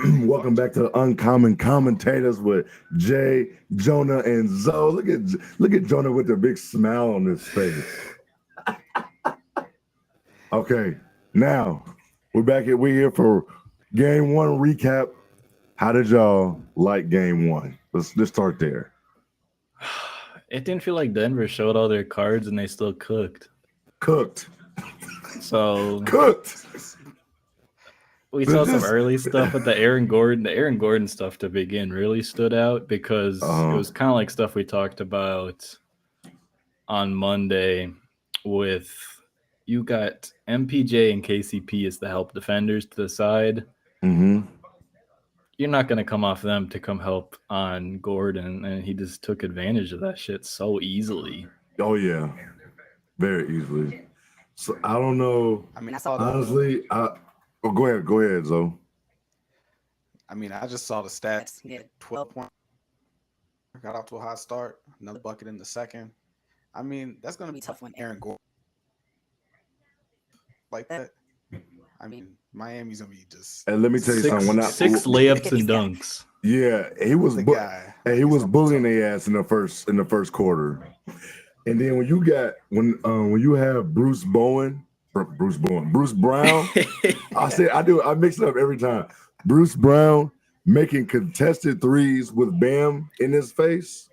Welcome back to Uncommon Commentators with Jay, Jonah, and Zoe. Look at Jonah with the big smile on his face. Okay, now we're here for game one recap. How did y'all like game one? Let's start there. It didn't feel like Denver showed all their cards and they still cooked. Cooked. So Cooked. we saw some early stuff with the Aaron Gordon. The Aaron Gordon stuff to begin really stood out because it was kind of like stuff we talked about on Monday with you got MPJ and KCP as the help defenders to the side. Mm-hmm. You're not going to come off them to come help on Gordon, and he just took advantage of that shit so easily. Oh yeah, very easily. So I don't know. I mean, I saw honestly. Go ahead, Zoe. I mean, I just saw the stats. He had 12 points. Got off to a hot start. Another bucket in the second. I mean, that's going to be tough when Aaron Gordon like that. I mean, Miami's going to be just. And let me tell you something. Six layups and dunks. Yeah, he was the guy. He was bullying their ass in the first quarter. And then when you have Bruce Brown. I mix it up every time. Bruce Brown making contested threes with Bam in his face.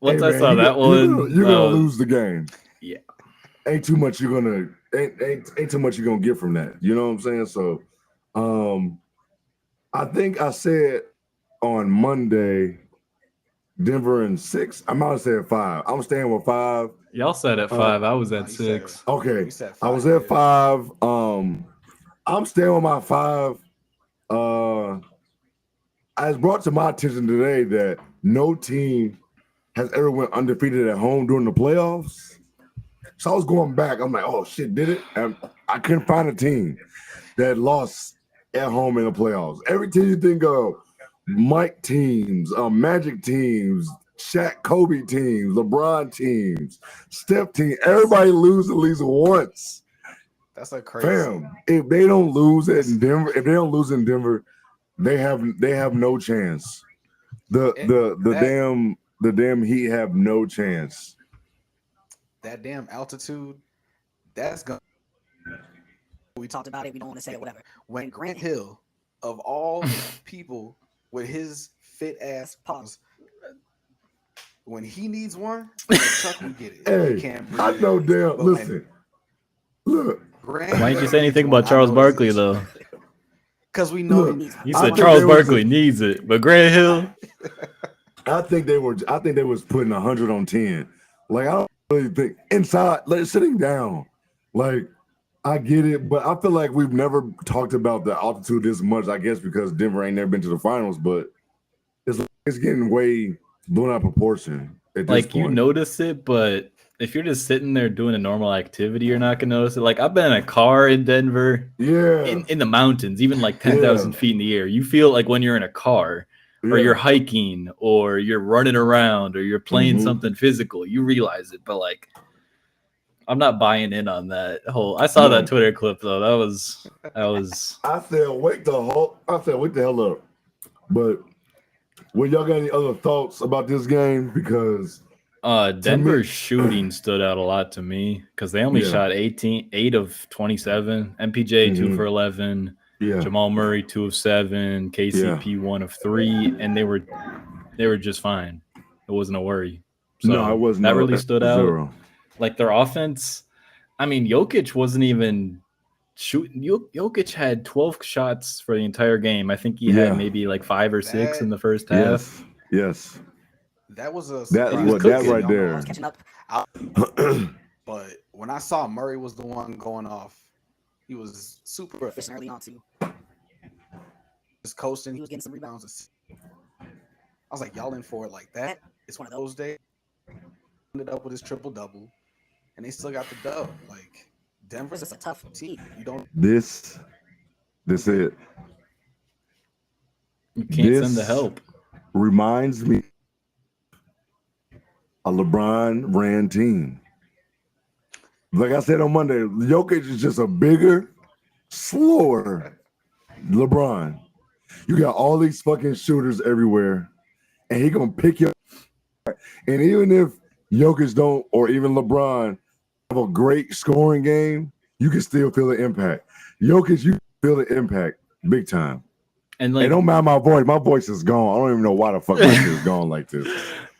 Once I saw that one, you're gonna lose the game. Yeah, ain't too much you're gonna get from that. You know what I'm saying? So, I think I said on Monday, Denver in 6. I might have said 5. I'm staying with 5. Y'all said at 5. I was at 6. Okay, I was at 5. I'm staying with my 5. It's brought to my attention today that no team has ever went undefeated at home during the playoffs. So I was going back. I'm like, oh shit, did it? And I couldn't find a team that lost at home in the playoffs. Every team you think of, Mike teams, Magic teams, Shaq, Kobe teams, LeBron teams, Steph team, everybody lose at least once. That's like crazy. Fam, if they don't lose in Denver, they have no chance. The damn Heat have no chance. That damn altitude, that's gonna. We talked about it. We don't want to say it. Whatever. When Grant Hill, of all people, with his fit ass paws, when he needs one, Chuck will get it. Hey, he can't breathe. I know damn. Listen, look. Why didn't you say anything about Charles Barkley though? Because we know he needs it. You said Charles Barkley needs it, but Grant Hill. I think they was putting 100 on 10. Like I don't really think inside, like sitting down. Like I get it, but I feel like we've never talked about the altitude this much. I guess because Denver ain't never been to the finals, but it's getting way blown out of proportion. At this point. You notice it, but if you're just sitting there doing a normal activity, you're not gonna notice it. Like I've been in a car in Denver, in the mountains, even like 10,000 feet in the air. You feel like when you're in a car, or you're hiking, or you're running around, or you're playing something physical, you realize it. But like, I'm not buying in on that whole. I saw that Twitter clip though. That was. I said, wake the hell up. But y'all got any other thoughts about this game? Because Denver's shooting stood out a lot to me because they only shot 8 of 27. MPJ 2 for 11. Yeah. Jamal Murray 2 of 7. KCP 1 of 3, and they were just fine. It wasn't a worry. So no, it wasn't. That really stood out. 0. Like their offense. I mean, Jokic wasn't even shooting. Jokic had 12 shots for the entire game. I think he had maybe like 5 or 6 in the first half. Yes. That was a that right there. I was catching up. But when I saw Murray was the one going off, he was super efficient early on too. Just coasting, he was getting some rebounds. I was like, y'all in for it like that? It's one of those days. Ended up with his triple-double, and they still got the dub. Like Denver's just a tough team. You don't. This it. You can't send the help. Reminds me a LeBron ran team. Like I said on Monday, Jokic is just a bigger, slower LeBron. You got all these fucking shooters everywhere, and he gonna pick you. And even if Jokic don't, or even LeBron have a great scoring game, you can still feel the impact. Jokic, you feel the impact big time. And like, don't mind my voice. My voice is gone. I don't even know why the fuck my shit is gone like this.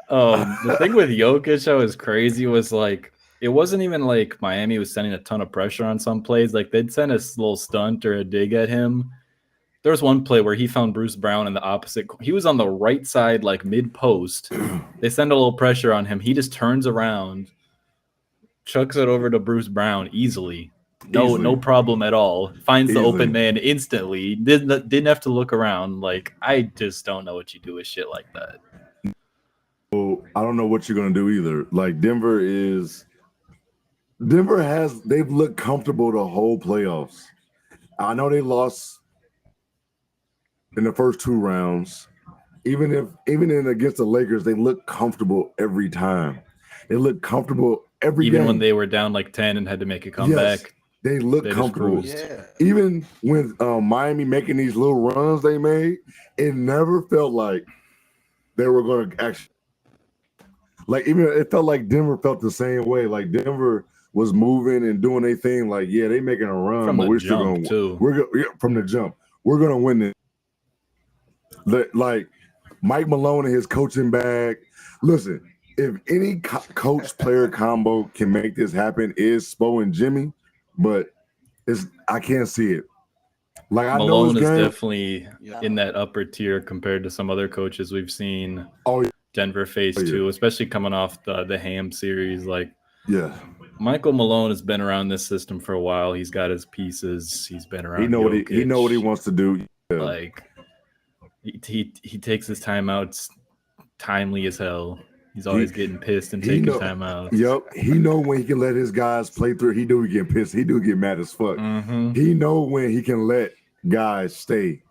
The thing with Jokic that was crazy was like, it wasn't even like Miami was sending a ton of pressure on some plays. Like they'd send a little stunt or a dig at him. There was one play where he found Bruce Brown in the opposite. He was on the right side, like mid post. They send a little pressure on him. He just turns around, chucks it over to Bruce Brown easily. No problem at all. Finds the open man instantly. Didn't have to look around. Like, I just don't know what you do with shit like that. Well, I don't know what you're gonna do either. Like they've looked comfortable the whole playoffs. I know they lost in the first 2 rounds. Even in against the Lakers, they look comfortable every time. They look comfortable every game. Even when they were down like 10 and had to make a comeback. Yes, they look comfortable. Yeah. Even when Miami making these little runs they made, it never felt like they were going to actually. Like, even it felt like Denver felt the same way. Like Denver was moving and doing their thing. Like, yeah, they making a run, from but we're still going to from the jump. We're going to win it. Like Mike Malone and his coaching bag. Listen, if any coach-player combo can make this happen, is Spo and Jimmy, but I can't see it. Like Malone is definitely in that upper tier compared to some other coaches we've seen. Denver face too, especially coming off the Ham series. Like, Michael Malone has been around this system for a while. He's got his pieces. He's been around. He know what he wants to do. Yeah. Like, he takes his timeouts timely as hell. He's always getting pissed and taking timeouts. Yep, he know when he can let his guys play through. He do get pissed. He do get mad as fuck. Mm-hmm. He know when he can let guys stay.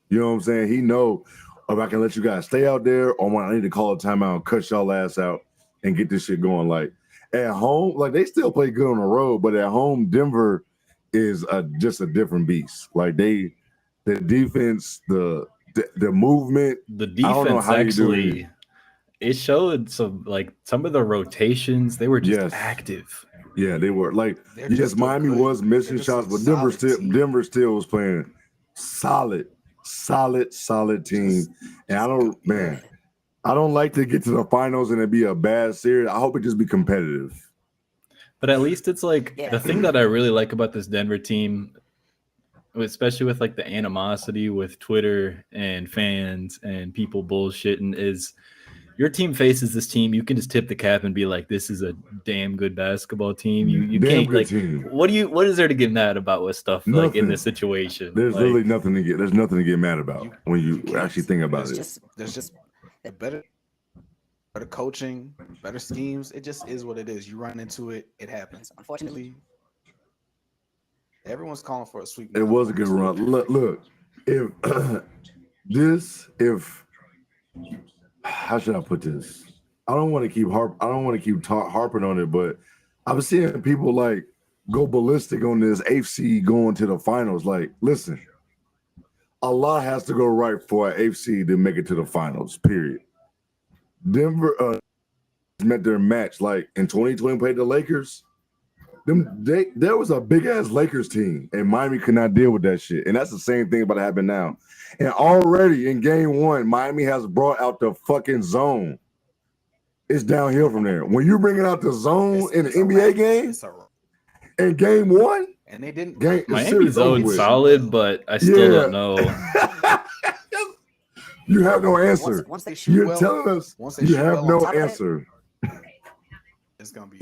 You know what I'm saying? He know if I can let you guys stay out there, or when I need to call a timeout, cut y'all ass out, and get this shit going. Like at home, like they still play good on the road, but at home, Denver is just a different beast. Like the defense, the movement, the defense actually. It showed some of the rotations. They were just active. Yeah, they were. Like, yes, Miami was missing shots, but Denver still was playing solid team. And I don't like to get to the finals and it be a bad series. I hope it just be competitive. But at least it's like the thing that I really like about this Denver team, especially with like the animosity with Twitter and fans and people bullshitting, is your team faces this team, you can just tip the cap and be like, "This is a damn good basketball team." You can't like. Team. What is there to get mad about with stuff like in this situation? There's really nothing to get. There's nothing to get mad about when you actually think about it. There's just better coaching, better schemes. It just is what it is. You run into it, it happens. Unfortunately, everyone's calling for a sweep. It was a good run. Look, if how should I put this? I don't want to keep harping on it, but I've seen people like go ballistic on this AFC going to the finals. Like, listen, a lot has to go right for an AFC to make it to the finals. Period. Denver met their match. Like in 2020, played the Lakers. There was a big ass Lakers team, and Miami could not deal with that shit. And that's the same thing about to happen now. And already in game 1, Miami has brought out the fucking zone. It's downhill from there. When you're bringing out the zone in an NBA game, in game 1, and they didn't. Miami's zone solid, but I still don't know. You have no answer. Once they shoot You're telling us you have no answer. It's gonna be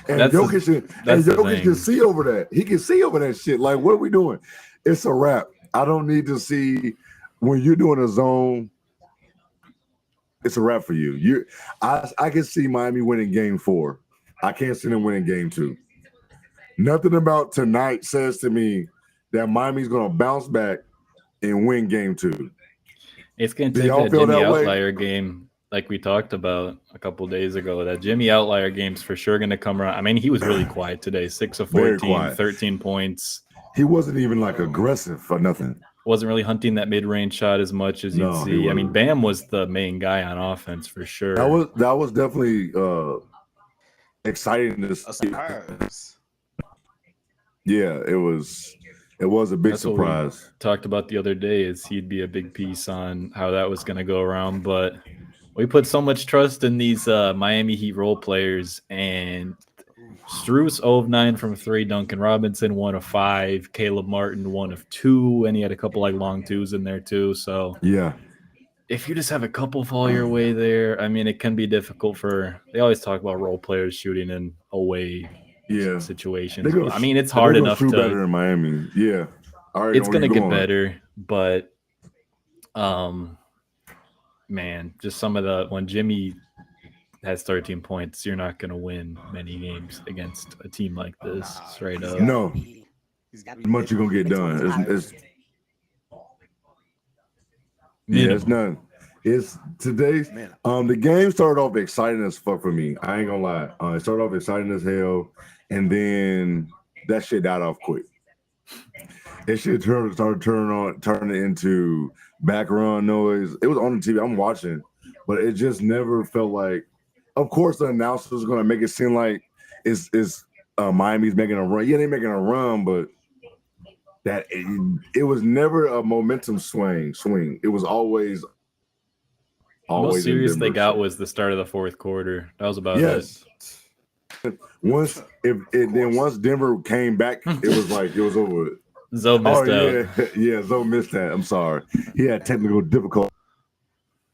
and Jokic can see over that. He can see over that shit. Like, what are we doing? It's a wrap. I don't need to see when you're doing a zone. It's a wrap for you. I can see Miami winning game 4. I can't see them winning game 2. Nothing about tonight says to me that Miami's gonna bounce back and win game 2. It's gonna take that Jimmy outlier game. Like we talked about a couple of days ago, that Jimmy outlier game's for sure going to come around. I mean, he was really quiet today. 6 of 14, 13 points. He wasn't even like aggressive or nothing. wasn't really hunting that mid-range shot as much as you'd see. I mean, Bam was the main guy on offense for sure. That was definitely exciting to see. A surprise. Yeah, it was a big surprise. What we talked about the other day is he'd be a big piece on how that was going to go around, but we put so much trust in these Miami Heat role players, and Strus 0 of 9 from 3, Duncan Robinson 1 of 5, Caleb Martin 1 of 2, and he had a couple like long twos in there too. So yeah, if you just have a couple fall your way there, I mean, it can be difficult for. They always talk about role players shooting in away situations. I mean, it's hard enough to better in Miami. Yeah, it's gonna get better, but man, just some of the when Jimmy has 13 points, you're not gonna win many games against a team like this. Straight up, no. Much you're gonna get done. It's none. It's today's. The game started off exciting as fuck for me. I ain't gonna lie. It started off exciting as hell, and then that shit died off quick. It shit started turning into background noise. It was on the TV. I'm watching, but it just never felt like. Of course, the announcer's gonna make it seem like it's Miami's making a run. Yeah, they're making a run, but that it was never a momentum swing. It was always. The most serious they got was the start of the fourth quarter. That was about it. Once Denver came back, it was like it was over. Zoe missed out. Yeah, Zoe missed that. I'm sorry. He had technical difficulties.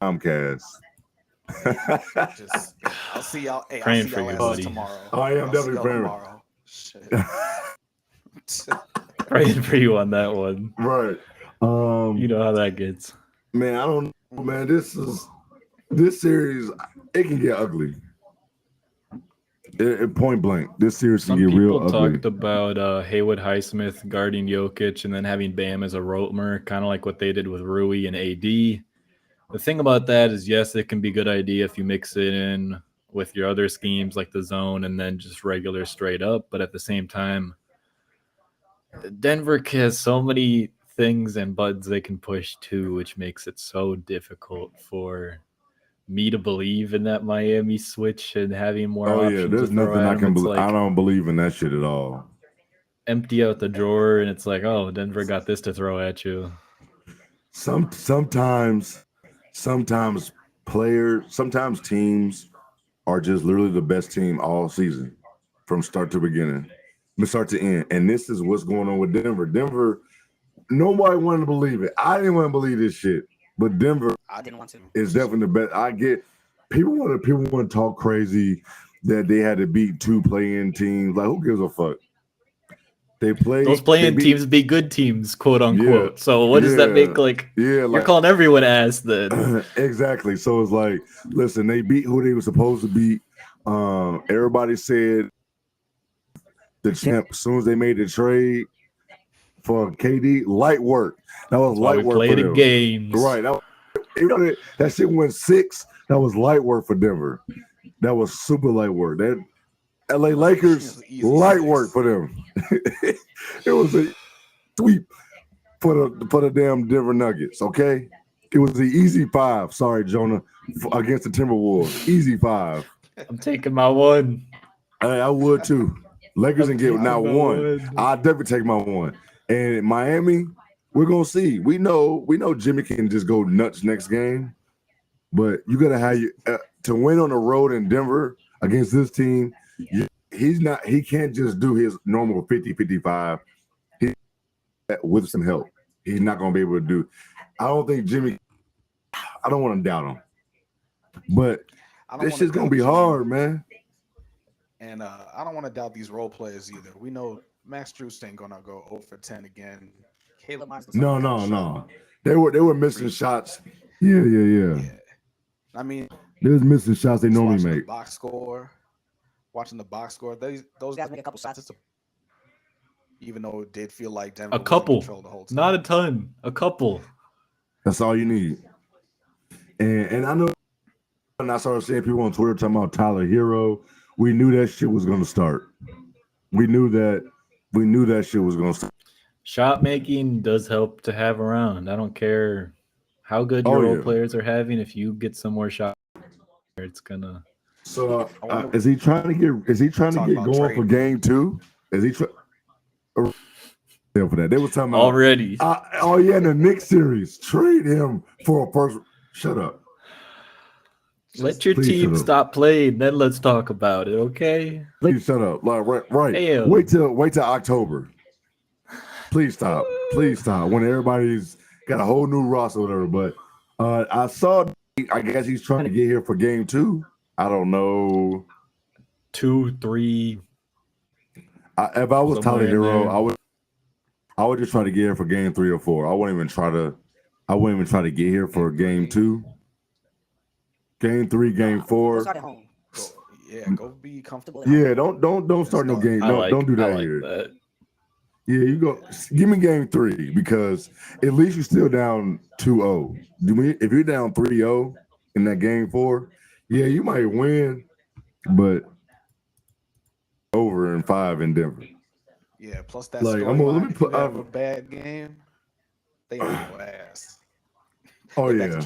Comcast. I'll see y'all. Hey, praying for you, buddy. Tomorrow. Oh, I am definitely praying tomorrow. Praying for you on that one. Right. You know how that gets. Man, I don't know, man. This series, it can get ugly. Point blank, this series can get real ugly. Some people talked about Haywood Highsmith guarding Jokic and then having Bam as a roamer, kind of like what they did with Rui and AD. The thing about that is, yes, it can be a good idea if you mix it in with your other schemes like the zone and then just regular straight up. But at the same time, Denver has so many things and buttons they can push too, which makes it so difficult for me to believe in that Miami switch and having more options. Yeah, there's nothing I can believe. I don't believe in that shit at all. Empty out the drawer and it's like, oh, Denver got this to throw at you. Sometimes teams are just literally the best team all season from start to beginning, from start to end. And this is what's going on with Denver. Denver, nobody wanted to believe it. I didn't want to believe this shit. But Denver is definitely the best. I get people want to talk crazy that they had to beat 2 play-in teams. Like, who gives a fuck? Those play-in teams beat good teams, quote unquote. Yeah, so what does that make? Like, you're calling everyone ass then. Exactly. So it's like, listen, they beat who they were supposed to beat. Everybody said the champ as soon as they made the trade for KD, light work. That was light work for them. Games. Right. That shit went 6. That was light work for Denver. That was super light work. That LA Lakers, light work for them. It was a sweep for the damn Denver Nuggets, okay? It was the easy 5. Sorry, Jonah, against the Timberwolves. Easy 5. I'm taking my one. I would too. Lakers and get not one. I'd definitely take my one. And Miami, we're gonna see. We know Jimmy can just go nuts next game, but you gotta have to win on the road in Denver against this team. He can't just do his normal 50-55. With some help, he's not gonna be able to do. I don't think Jimmy. I don't want to doubt him, but this shit's gonna be hard, man. And I don't want to doubt these role players either. We know Max Strus ain't gonna go 0 for 10 again. No. They were missing shots. Yeah. I mean, they was missing shots they normally make. Watching the box score, those guys make a couple shots. Even though it did feel like Denver a couple, was in control the whole time. Not a ton, a couple. That's all you need. And I know. And I started seeing people on Twitter talking about Tyler Hero. We knew that shit was gonna start. We knew that shit was gonna start. Shot making does help to have around. I don't care how good your role players are having. If you get some more shots, it's gonna. So is he trying to get? Is he trying to get going for game 2? Is he trying? For that, they were talking about already. In the Knicks series, trade him for a first. Shut up. Let your team stop playing, then let's talk about it, okay? Please shut up. Like, right. Damn. Wait till October. Please stop. Please stop. When everybody's got a whole new roster or whatever. But I saw. I guess he's trying to get here for game 2. I don't know. 2, 3. If I was Tyler Hero, I would just try to get here for game 3 or 4. I wouldn't even try to get here for game 2. Game 3, game 4. Go be comfortable. Yeah, don't start no game. Don't do that here. That. Yeah, you go. Give me game 3 because at least you're still down 2-0. If you're down 3-0 in that game 4, yeah, you might win, but over in 5 in Denver. Yeah, plus that like let me put a bad game. They on your ass. Oh yeah.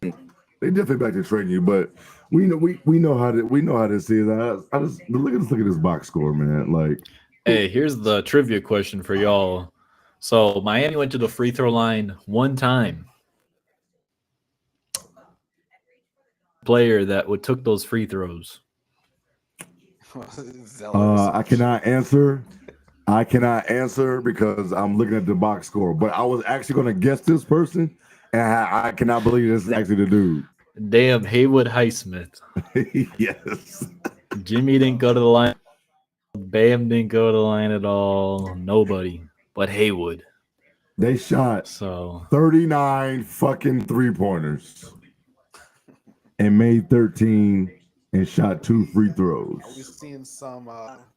They definitely back to trading you, but we know how this is. I just look at this box score, man. Like, hey, here's the trivia question for y'all. So Miami went to the free throw line 1 time. Player that took those free throws. I cannot answer because I'm looking at the box score. But I was actually going to guess this person, and I cannot believe this is actually the dude. Damn, Haywood Highsmith. Yes. Jimmy didn't go to the line. Bam didn't go to the line at all. Nobody but Haywood. They shot 39 fucking 3-pointers and made 13 and shot 2 free throws. Are we seeing some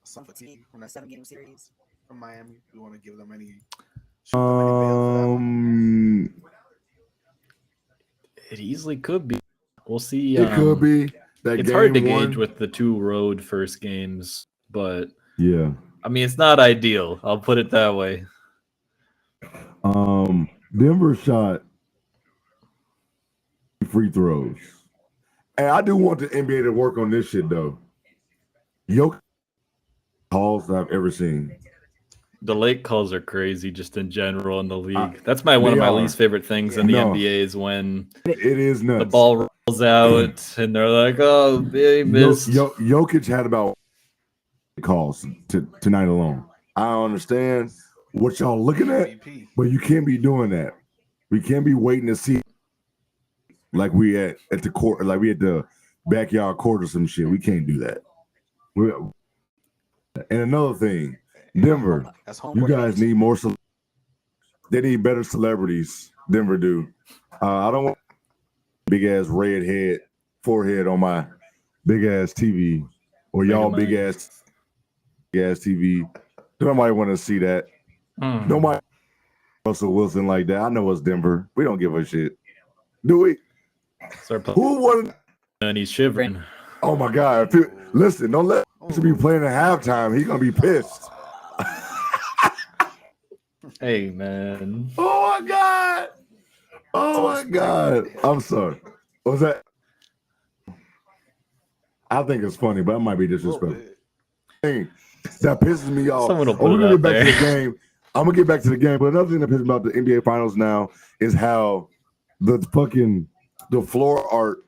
fatigue from that 7-game series from Miami? Do you want to give them any? It easily could be. We'll see. It could be. It's hard to gauge with the 2 road first games, but yeah, I mean it's not ideal. I'll put it that way. Denver shot free throws, and I do want the NBA to work on this shit though. Calls I've ever seen. The late calls are crazy just in general in the league. That's one of my least favorite things in the NBA is when it is nuts. The ball rolls out and they're like, oh, they missed. Jokic had about calls tonight alone. I understand what y'all looking at, but you can't be doing that. We can't be waiting to see like we at the court, like we at the backyard court or some shit. We can't do that. And another thing, Denver, you guys need more. They need better celebrities. Denver do. I don't want big ass red forehead on my big ass TV or y'all big ass TV. Nobody want to see that. Nobody Russell Wilson like that. I know it's Denver. We don't give a shit. Do we? Who won? And he's shivering. Oh my God! Listen, don't let him be playing at halftime. He's gonna be pissed. Hey man! Oh my God! Oh my God! I'm sorry. What was that? I think it's funny, but it might be disrespectful. That pisses me off. We're gonna get back to the game. I'm gonna get back to the game, but another thing that pisses me about the NBA Finals now is how the floor art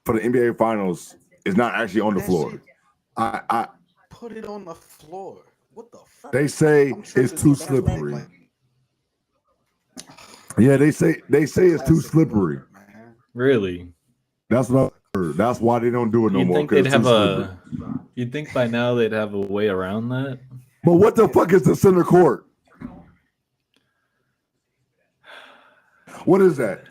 for the NBA Finals is not actually on the floor. I put it on the floor. What the fuck? They say it's too slippery. Yeah, they say it's too slippery. Really? That's what I heard. That's why they don't do it no more. You'd think by now they'd have a way around that. But what the fuck is the center court? What is that?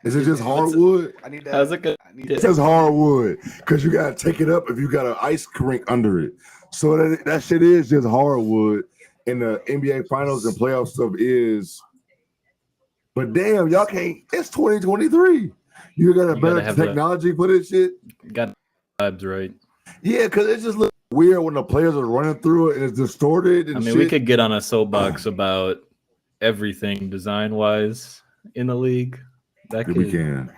Is it just hardwood? It says hardwood because you gotta take it up if you got an ice rink under it. So that shit is just hardwood, and the NBA Finals and playoff stuff is. But damn, y'all can't. It's 2023. You got a better technology for this shit. Got vibes right. Yeah, because it just looks weird when the players are running through it and it's distorted. And we could get on a soapbox about everything design-wise in the league. We can.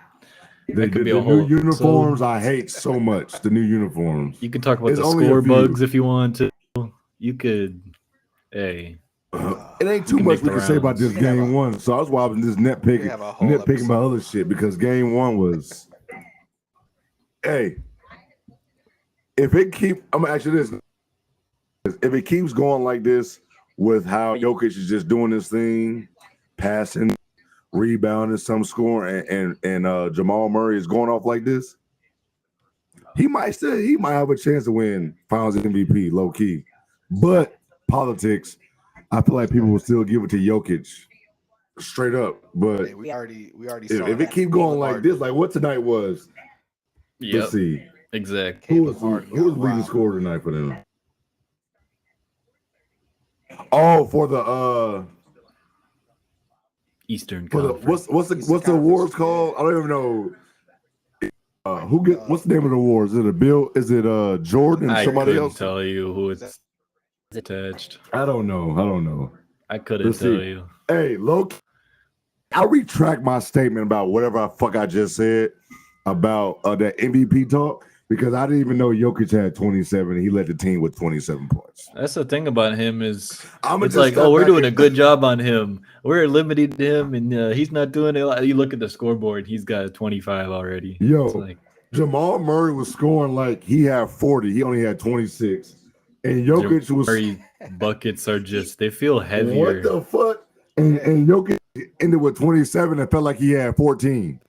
That could be the a whole new uniforms. I hate so much the new uniforms. You could talk about the score bugs if you want to. You could. Hey. It ain't too much we can say about this game one. So that's why I was just nitpicking about other shit because game one was. Hey, I'm gonna ask you this: if it keeps going like this with how Jokic is just doing this thing, passing, rebounding, some scoring, and Jamal Murray is going off like this, he might have a chance to win Finals MVP, low key. But politics. I feel like people will still give it to Jokic straight up, but we already saw if it keep going like this, like what tonight was. Let's see. Exactly. Who was leading scorer tonight for them? Oh, for the Eastern Conference. What's the awards called? I don't even know. What's the name of the awards? Is it Jordan and somebody else? I couldn't tell you who it's attached. I don't know. I couldn't tell you. Hey, Loki, I retract my statement about whatever I just said about that MVP talk because I didn't even know Jokic had 27 and he led the team with 27 points. That's the thing about him is it's like, we're doing a good job on him. We're limiting him and he's not doing it. You look at the scoreboard, he's got 25 already. Jamal Murray was scoring like he had 40. He only had 26. And Jokic Murray buckets are they feel heavier. What the fuck? And Jokic ended with 27 and felt like he had 14.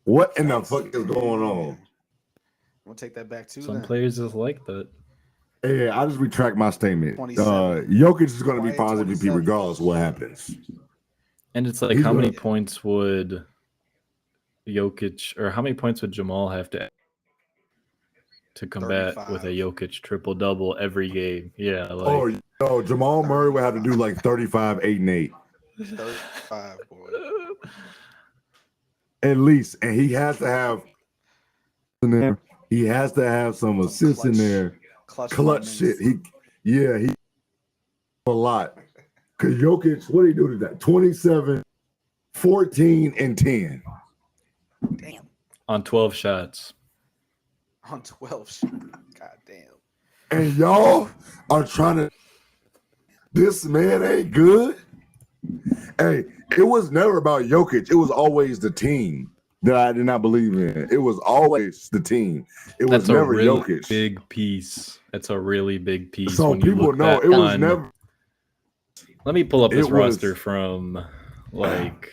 What in the fuck is going on? We'll take that back too. Some players just like that. Hey, I just retract my statement. Jokic is going to be Finals MVP regardless of what happens. And it's like, how many points would Jokic or how many points would Jamal have to combat 35. With a Jokic triple-double every game? Yeah. Jamal Murray would have to do like 35, 8, and 8. 35, boy. At least. And he has to have in there. He has to have some assists in there. Clutch shit. He a lot. Because Jokic, what did he do to that? 27, 14, and 10. Damn. On 12 shots. On 12 shots. God damn. And y'all are trying to. This man ain't good. Hey, it was never about Jokic. It was always the team that I did not believe in. It was always the team. It was never Jokic. Big piece. That's a really big piece. So people know it was never. Let me pull up this roster from like.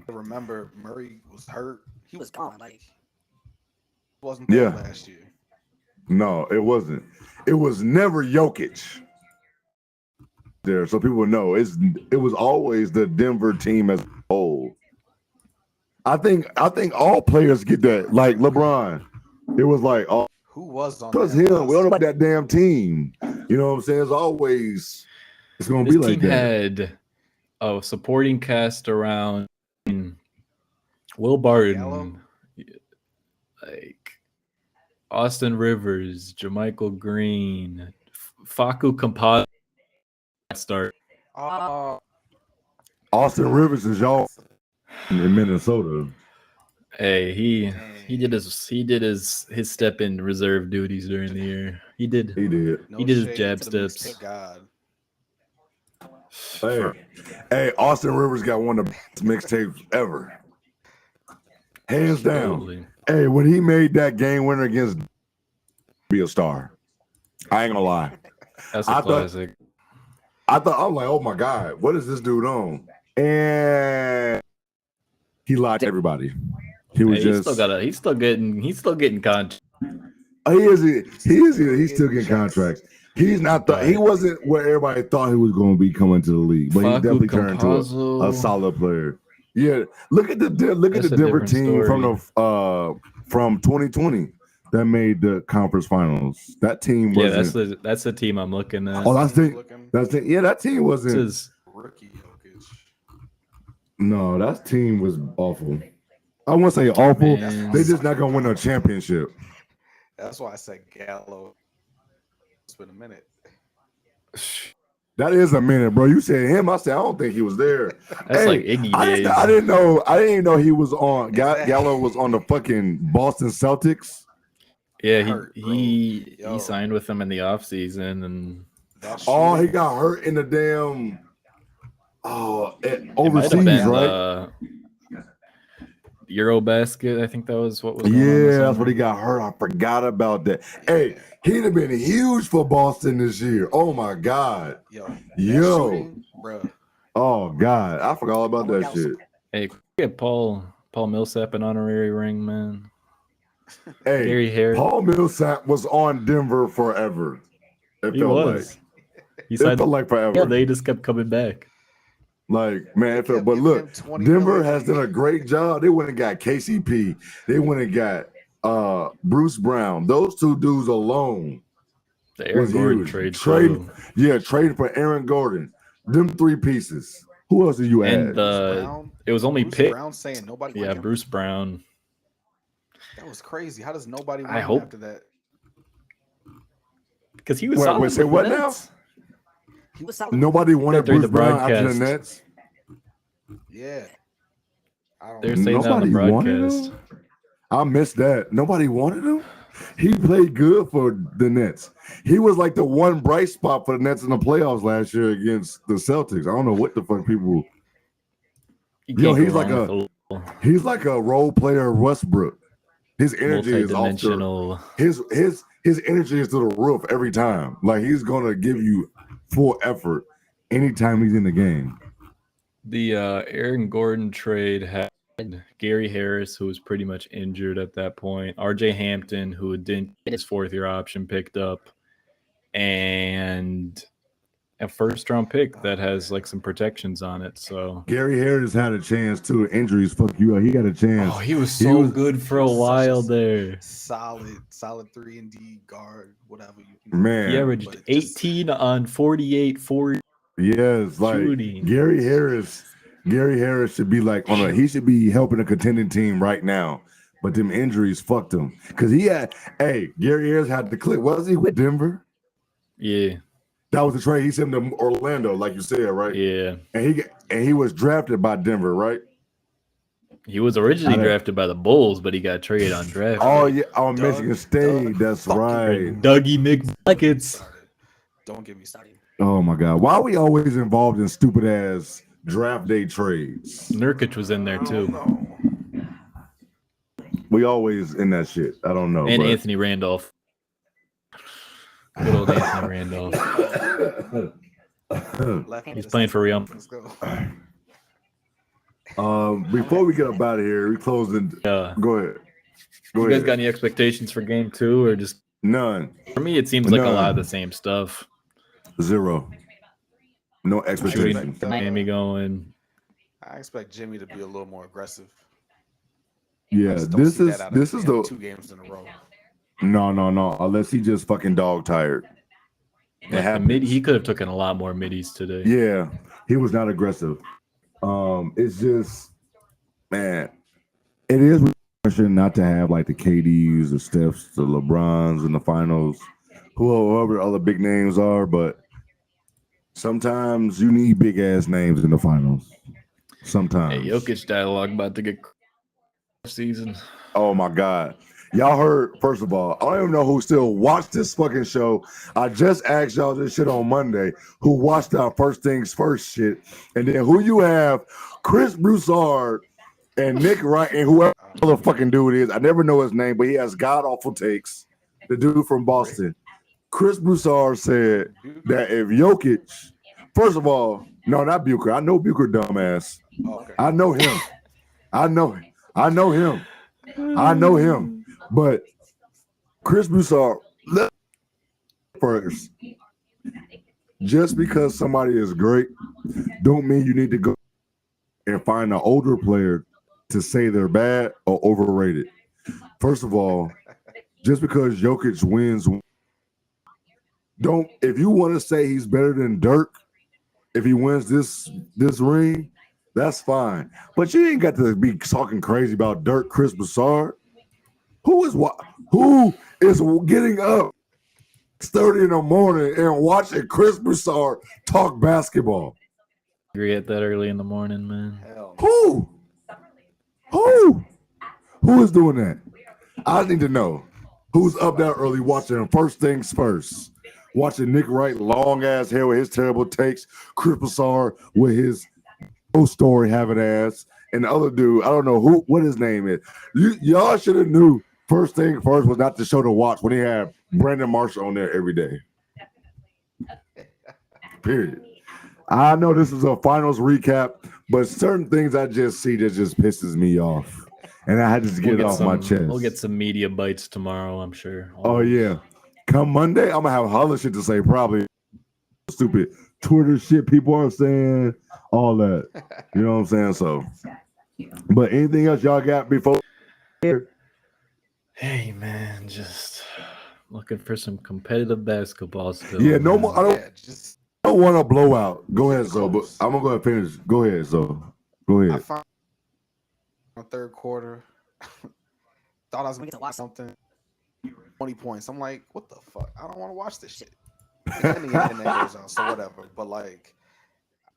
I remember Murray was hurt. He was gone. Like. Wasn't there last year. No, it wasn't. It was never Jokic there, so people know it was always the Denver team as a whole. I think all players get that. Like LeBron, it was like who was on because him. We don't know about that damn team. You know what I'm saying? It's gonna be like that. Had a supporting cast around Will Barton, like Austin Rivers, JaMychal Green, Facu Campazzo start. Austin Rivers is y'all in Minnesota. Hey, he did his step in reserve duties during the year. He did his jab steps. God. Hey, Austin Rivers got one of the best mixtapes ever. Hands down. Totally. Hey, when he made that game winner against be a star. I ain't gonna lie. That's a classic. I'm like, oh my God, what is this dude on? And he lied to everybody. He was he's still getting contracts. He's still getting contracts. He's not he wasn't where everybody thought he was going to be coming to the league, but he definitely turned into a solid player. Yeah, look at the Denver team from 2020 that made the conference finals. That team wasn't. That's the team I'm looking at. Oh, that's it. Yeah, that team wasn't. Rookie Jokic. No, that team was awful. I won't say awful. They're just not gonna win a championship. That's why I said Gallo. It's been a minute. That is a minute, bro. You said him. I said I don't think he was there. That's like Iggy days. I didn't know he was on. Gallo was on the fucking Boston Celtics. Yeah, he signed with them in the offseason and he got hurt in the damn overseas, right? Eurobasket, I think that was what was going on. That's what he got hurt. I forgot about that. Hey, he'd have been huge for Boston this year. Oh my God. Yo. Shooting, bro. Oh God. I forgot all about that shit. Hey, get Paul Millsap an honorary ring, man. Hey, Gary Harris. Paul Millsap was on Denver forever. It felt like forever. Yeah, they just kept coming back. Like, man, but look, Denver has done a great job. They went and got KCP. They went and got Bruce Brown. Those two dudes alone. The Aaron Gordon trade. Trade for Aaron Gordon. Them three pieces. Who else did you add? It was only Pitt. Brown saying nobody. Yeah, Bruce Brown. That was crazy. How does nobody want after that? Because he was solid. Say what now? Nobody wanted Bruce Brown after the Nets. Yeah. They're saying that on the broadcast. I missed that. Nobody wanted him? He played good for the Nets. He was like the one bright spot for the Nets in the playoffs last year against the Celtics. I don't know what the fuck people. He's like a role player Westbrook. His energy is off his energy is to the roof every time. Like he's gonna give you full effort anytime he's in the game. The Aaron Gordon trade had Gary Harris, who was pretty much injured at that point, RJ Hampton, who didn't get his fourth-year option picked up, and a first-round pick that has like some protections on it. So Gary Harris had a chance too. Injuries fuck you up. He got a chance. Oh, he was so good for a while there. Solid 3-and-D guard, whatever you man. He averaged 18 on 48, 40. Yes, like shooting. Gary Harris should be like he should be helping a contending team right now. But them injuries fucked him. Because Gary Harris had the click. Was he with Denver? Yeah. That was the trade. He sent him to Orlando, like you said, right? Yeah. And he was drafted by Denver, right? He was originally drafted by the Bulls, but he got traded on draft. Oh yeah, on Michigan State. That's right. Dougie McBuckets. Don't get me started. Oh my God. Why are we always involved in stupid ass draft day trades? Nurkic was in there too. We always in that shit. I don't know. And Anthony Randolph. Good old Anthony Randolph. He's playing for Real. Let's go. Before we get up out of here, we closing. Go ahead. You guys got any expectations for game 2 or just none? For me, it seems like a lot of the same stuff. Zero. No expectations. Miami going. I expect Jimmy to be a little more aggressive. Yeah, this is the 2 games in a row. No. Unless he just fucking dog tired. He could have taken a lot more middies today. Yeah, he was not aggressive. It's just, man, it is not to have like the KDs, the Stephs, the LeBrons in the finals, whoever the other big names are, but sometimes you need big ass names in the finals. Sometimes. Hey, Jokic dialogue about to get season. Oh my God. Y'all heard, first of all, I don't even know who still watched this fucking show. I just asked y'all this shit on Monday, who watched our First Things First shit. And then who you have, Chris Broussard and Nick Wright and whoever the fucking dude is. I never know his name, but he has god-awful takes. The dude from Boston. Chris Broussard said that if Jokic, first of all, no, not Bucher. I know Bucher, dumbass. Okay. I know him. But Chris Broussard, first, just because somebody is great, don't mean you need to go and find an older player to say they're bad or overrated. First of all, just because Jokic wins, if you want to say he's better than Dirk, if he wins this ring, that's fine. But you ain't got to be talking crazy about Dirk, Chris Broussard. Who is getting up 6:30 in the morning and watching Chris Broussard talk basketball. Agree at that early in the morning, man. Hell no. Who? Who is doing that? I need to know. Who's up that early watching First Things First? Watching Nick Wright, long ass hair with his terrible takes, Chris Broussard with his no story having ass, and the other dude, I don't know what his name is. Y'all should have knew First Thing First was not the show to watch when he had Brandon Marshall on there every day. Period. I know this is a finals recap, but certain things I just see that just pisses me off. And I had to get it off my chest. We'll get some media bites tomorrow, I'm sure. Oh, yeah. Come Monday, I'm going to have other shit to say, probably. Stupid Twitter shit people are saying, all that. You know what I'm saying? So, but anything else y'all got before? Hey, man, just looking for some competitive basketball still. Yeah, no more. I don't want a blowout. Go ahead, Zo. But I'm going to go ahead and finish. Go ahead, Zo. Go ahead. I found third quarter. Thought I was going to watch something. 20 points. I'm like, what the fuck? I don't want to watch this shit. And the internet goes out, so whatever. But like,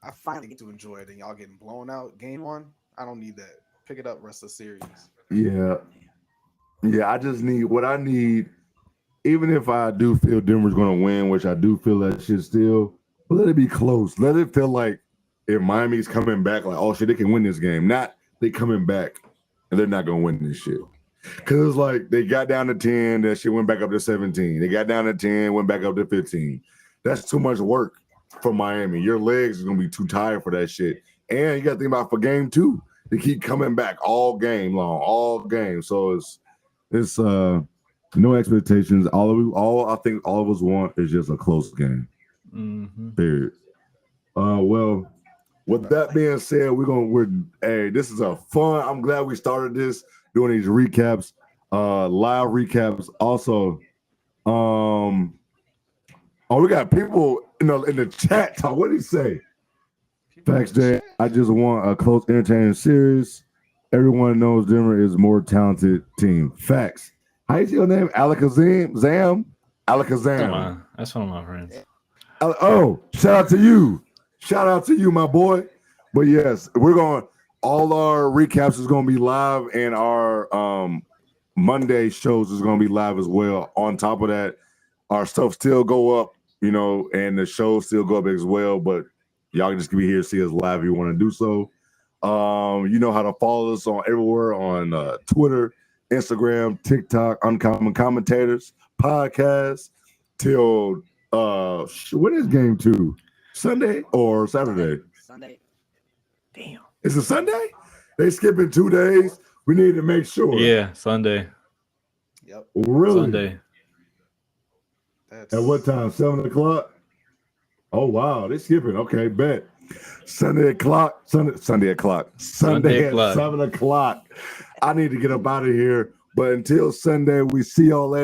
I finally get to enjoy it, and y'all getting blown out game one. I don't need that. Pick it up, rest of the series. Yeah. I just need what I need. Even if I do feel Denver's going to win, which I do feel that shit still, but let it be close. Let it feel like if Miami's coming back, like, oh shit, they can win this game. Not they coming back and they're not going to win this shit. Because it's like they got down to 10, that shit went back up to 17. They got down to 10, went back up to 15. That's too much work for Miami. Your legs are going to be too tired for that shit. And you got to think about for game 2, they keep coming back all game long, all game. So it's no expectations. All I think all of us want is just a close game. Mm-hmm. Period. Well, with that being said, hey, this is a fun. I'm glad we started this doing these recaps, live recaps. Also, we got people in the chat talk. What did he say? Facts, Jay. I just want a close, entertaining series. Everyone knows Denver is a more talented team. Facts. How you say your name? Alakazam? Alakazam. That's one of my friends. Shout out to you. Shout out to you, my boy. But yes, all our recaps is going to be live, and our Monday shows is going to be live as well. On top of that, our stuff still go up, and the shows still go up as well. But y'all can just be here to see us live if you want to do so. You know how to follow us on everywhere on Twitter, Instagram, TikTok, Uncommon Commentators, podcast, till when is game 2? Sunday or Saturday? Sunday. Damn. Is it Sunday? They skipping 2 days. We need to make sure. Yeah, Sunday. Yep. Really? Sunday. At what time? 7 o'clock? Oh wow, they skipping. Okay, bet. Sunday o'clock. Sunday at 7 o'clock. I need to get up out of here. But until Sunday, we see y'all later.